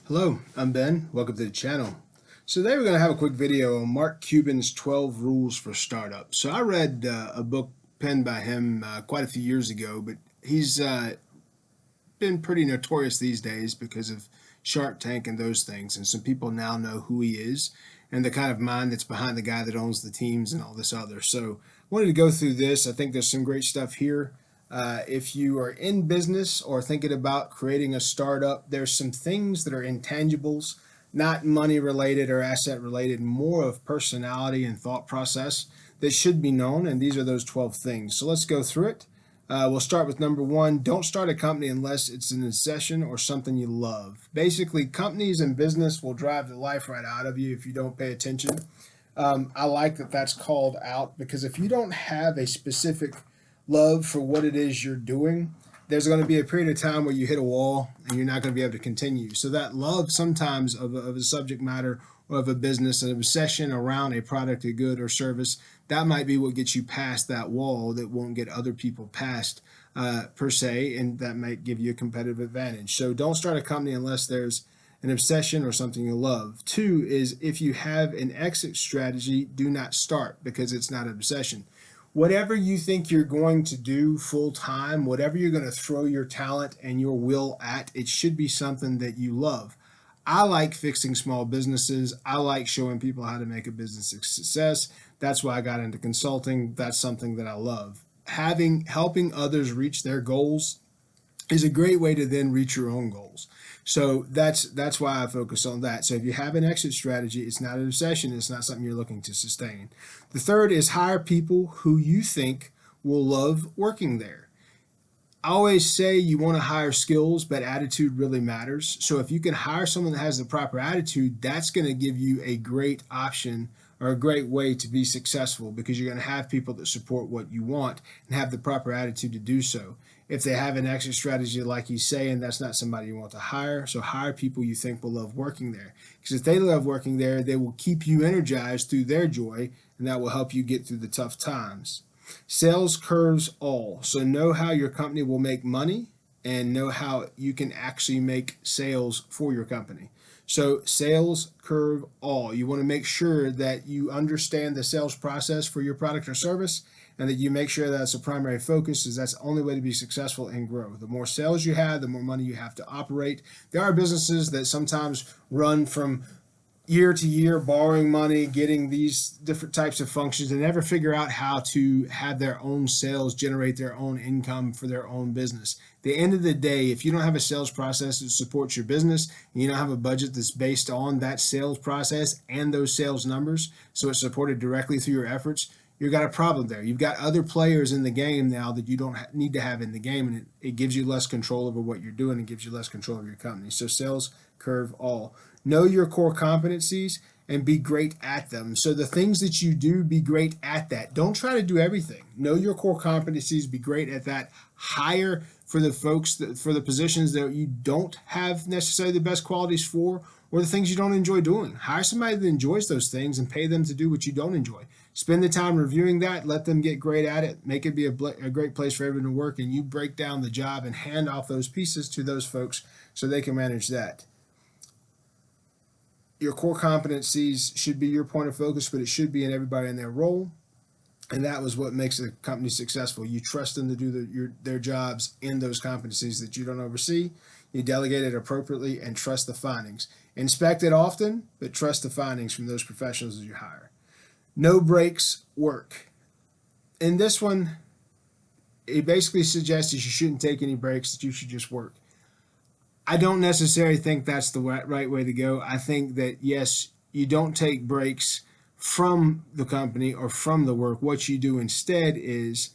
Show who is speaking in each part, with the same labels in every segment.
Speaker 1: Hello, I'm Ben. Welcome to the channel. So today we're going to have a quick video on Mark Cuban's 12 Rules for Startups. So I read a book penned by him quite a few years ago, but he's been pretty notorious these days because of Shark Tank and those things. And some people now know who he is and the kind of mind that's behind the guy that owns the teams and all this other. So I wanted to go through this. I think there's some great stuff here. If you are in business or thinking about creating a startup, there's some things that are intangibles, not money related or asset related, more of personality and thought process that should be known. And these are those 12 things. So let's go through it. We'll start with number one. Don't start a company unless it's an obsession or something you love. Basically, companies and business will drive the life right out of you if you don't pay attention. I like that that's called out, because if you don't have a specific love for what it is you're doing, there's going to be a period of time where you hit a wall and you're not going to be able to continue. So that love sometimes of a subject matter or of a business, an obsession around a product, a good or service, that might be what gets you past that wall that won't get other people past per se, and that might give you a competitive advantage. So don't start a company unless there's an obsession or something you love. Two is, if you have an exit strategy, do not start, because it's not an obsession. Whatever you think you're going to do full time, whatever you're going to throw your talent and your will at, it should be something that you love. I like fixing small businesses. I like showing people how to make a business a success. That's why I got into consulting. That's something that I love. Helping others reach their goals is a great way to then reach your own goals. So that's why I focus on that. So if you have an exit strategy, it's not an obsession. It's not something you're looking to sustain. The third is, hire people who you think will love working there. I always say you want to hire skills, but attitude really matters. So if you can hire someone that has the proper attitude, that's going to give you a great option or a great way to be successful, because you're going to have people that support what you want and have the proper attitude to do so. If they have an exit strategy like he's saying, that's not somebody you want to hire. So hire people you think will love working there, because if they love working there, they will keep you energized through their joy, and that will help you get through the tough times. Sales curves all. So know how your company will make money and know how you can actually make sales for your company. So sales curve all. You want to make sure that you understand the sales process for your product or service, and that you make sure that's a primary focus, as that's the only way to be successful and grow. The more sales you have, the more money you have to operate. There are businesses that sometimes run from year to year, borrowing money, getting these different types of functions, and never figure out how to have their own sales generate their own income for their own business. At the end of the day, if you don't have a sales process that supports your business, and you don't have a budget that's based on that sales process and those sales numbers, so it's supported directly through your efforts, you've got a problem there. You've got other players in the game now that you don't need to have in the game, and it gives you less control over what you're doing and gives you less control over your company. So sales curve all. Know your core competencies and be great at them. So the things that you do, be great at that. Don't try to do everything. Know your core competencies, be great at that. Hire for the folks, for the positions that you don't have necessarily the best qualities for, or the things you don't enjoy doing. Hire somebody that enjoys those things and pay them to do what you don't enjoy. Spend the time reviewing that, let them get great at it, make it be a great place for everyone to work, and you break down the job and hand off those pieces to those folks so they can manage that. Your core competencies should be your point of focus, but it should be in everybody in their role. And that was what makes a company successful. You trust them to do their jobs in those competencies that you don't oversee. You delegate it appropriately and trust the findings. Inspect it often, but trust the findings from those professionals that you hire. No breaks work. In this one, it basically suggests that you shouldn't take any breaks, that you should just work. I don't necessarily think that's the right way to go. I think that, yes, you don't take breaks from the company or from the work. What you do instead is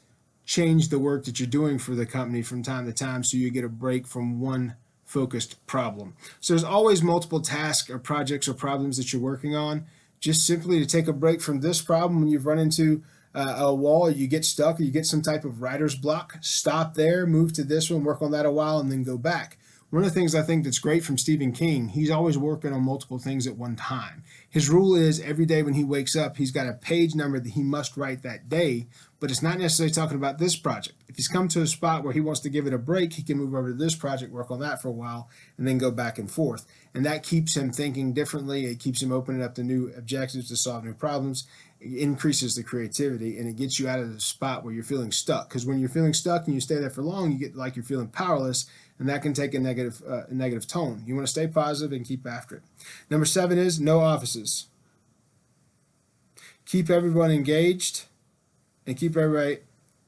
Speaker 1: change the work that you're doing for the company from time to time, so you get a break from one focused problem. So there's always multiple tasks or projects or problems that you're working on. Just simply to take a break from this problem when you've run into a wall, or you get stuck, or you get some type of writer's block, stop there, move to this one, work on that a while, and then go back. One of the things I think that's great from Stephen King, he's always working on multiple things at one time. His rule is every day when he wakes up, he's got a page number that he must write that day, but it's not necessarily talking about this project. If he's come to a spot where he wants to give it a break, he can move over to this project, work on that for a while, and then go back and forth. And that keeps him thinking differently. It keeps him opening up to new objectives to solve new problems. It increases the creativity, and it gets you out of the spot where you're feeling stuck. Because when you're feeling stuck and you stay there for long, you get like you're feeling powerless, and that can take a negative tone. You want to stay positive and keep after it. Number 7 is no offices. Keep everyone engaged and keep everybody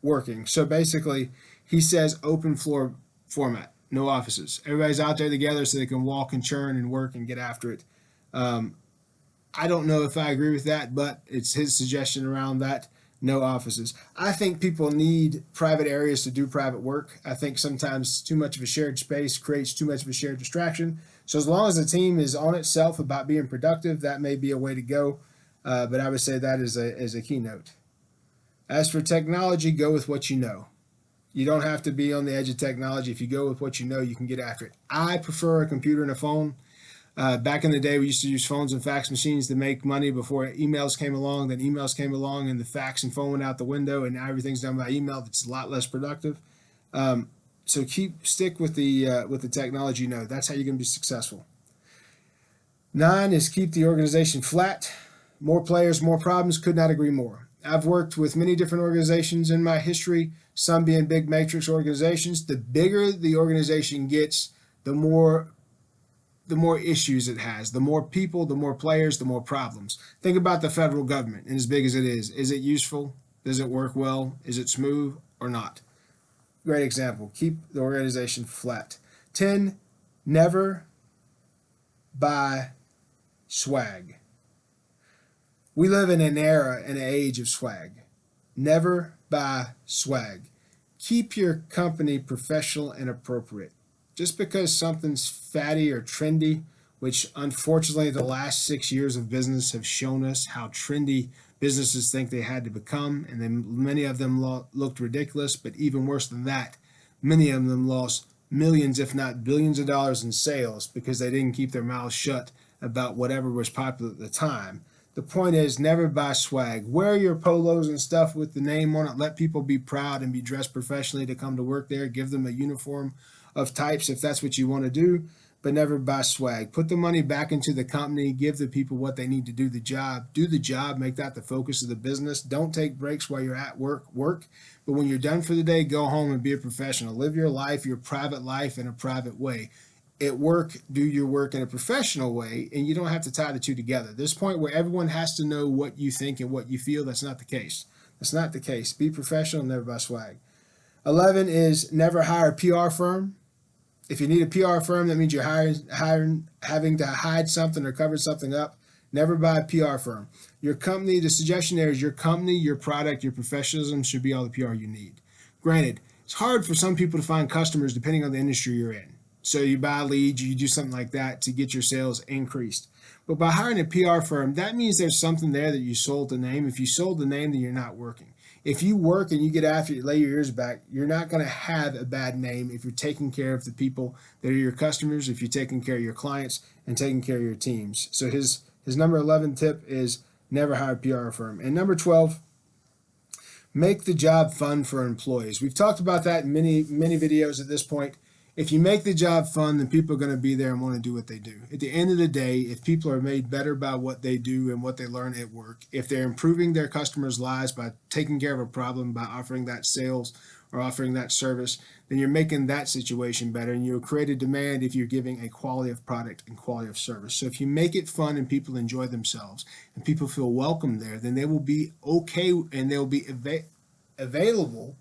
Speaker 1: working. So basically, he says open floor format, no offices. Everybody's out there together so they can walk and churn and work and get after it. I don't know if I agree with that, but it's his suggestion around that. No offices. I think people need private areas to do private work. I think sometimes too much of a shared space creates too much of a shared distraction. So as long as the team is on itself about being productive, that may be a way to go. But I would say that is a keynote. As for technology, go with what you know. You don't have to be on the edge of technology. If you go with what you know, you can get after it. I prefer a computer and a phone. Back in the day, we used to use phones and fax machines to make money before emails came along. Then emails came along, and the fax and phone went out the window, and now everything's done by email. That's a lot less productive. So stick with the technology you know. That's how you're going to be successful. 9 is keep the organization flat. More players, more problems. Could not agree more. I've worked with many different organizations in my history, some being big matrix organizations. The bigger the organization gets, the more issues it has. The more people, the more players, the more problems. Think about the federal government, and as big as it is it useful? Does it work well? Is it smooth or not? Great example. Keep the organization flat. 10, never buy swag. We live in an era and an age of swag. Never buy swag. Keep your company professional and appropriate. Just because something's fatty or trendy, which unfortunately the last 6 years of business have shown us how trendy businesses think they had to become, and then many of them looked ridiculous, but even worse than that, many of them lost millions, if not billions of dollars in sales because they didn't keep their mouths shut about whatever was popular at the time. The point is, never buy swag. Wear your polos and stuff with the name on it. Let people be proud and be dressed professionally to come to work there. Give them a uniform of types if that's what you want to do, but never buy swag. Put the money back into the company. Give the people what they need to do the job. Do the job. Make that the focus of the business. Don't take breaks while you're at work. But when you're done for the day, go home and be a professional. Live your life, your private life in a private way. At work, do your work in a professional way, and you don't have to tie the two together. This point where everyone has to know what you think and what you feel, that's not the case. That's not the case. Be professional, never buy swag. 11 is never hire a PR firm. If you need a PR firm, that means you're having to hide something or cover something up. Never buy a PR firm. Your company, the suggestion there is your company, your product, your professionalism should be all the PR you need. Granted, it's hard for some people to find customers depending on the industry you're in. So you buy leads, you do something like that to get your sales increased. But by hiring a PR firm, that means there's something there that you sold the name. If you sold the name, then you're not working. If you work and you get after it, lay your ears back, you're not going to have a bad name if you're taking care of the people that are your customers, if you're taking care of your clients and taking care of your teams. So his number 11 tip is never hire a PR firm. And number 12, make the job fun for employees. We've talked about that in many videos at this point. If you make the job fun, then people are going to be there and want to do what they do. At the end of the day, if people are made better by what they do and what they learn at work, if they're improving their customers' lives by taking care of a problem, by offering that sales or offering that service, then you're making that situation better, and you'll create a demand if you're giving a quality of product and quality of service. So if you make it fun and people enjoy themselves and people feel welcome there, then they will be okay and they'll be available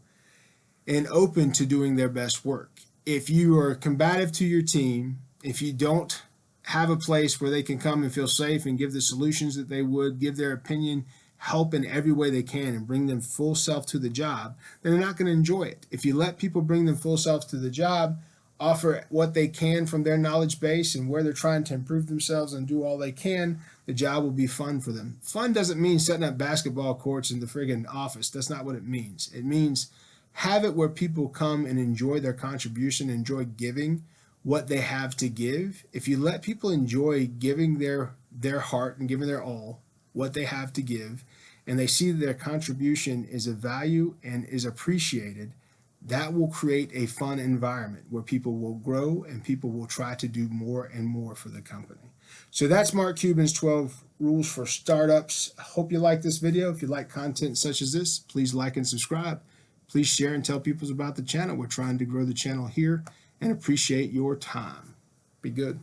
Speaker 1: and open to doing their best work. If you are combative to your team, if you don't have a place where they can come and feel safe and give the solutions that they would, give their opinion, help in every way they can, and bring them full self to the job, then they're not going to enjoy it. If you let people bring them full self to the job, offer what they can from their knowledge base and where they're trying to improve themselves and do all they can, the job will be fun for them. Fun doesn't mean setting up basketball courts in the friggin' office. That's not what it means. It means have it where people come and enjoy their contribution, enjoy giving what they have to give, if you let people enjoy giving their heart and giving their all, what they have to give, and they see that their contribution is of value and is appreciated, that will create a fun environment where people will grow and people will try to do more and more for the company. So that's Mark Cuban's 12 rules for startups. I hope you like this video. If you like content such as this, please like and subscribe. Please share and tell people about the channel. We're trying to grow the channel here and appreciate your time. Be good.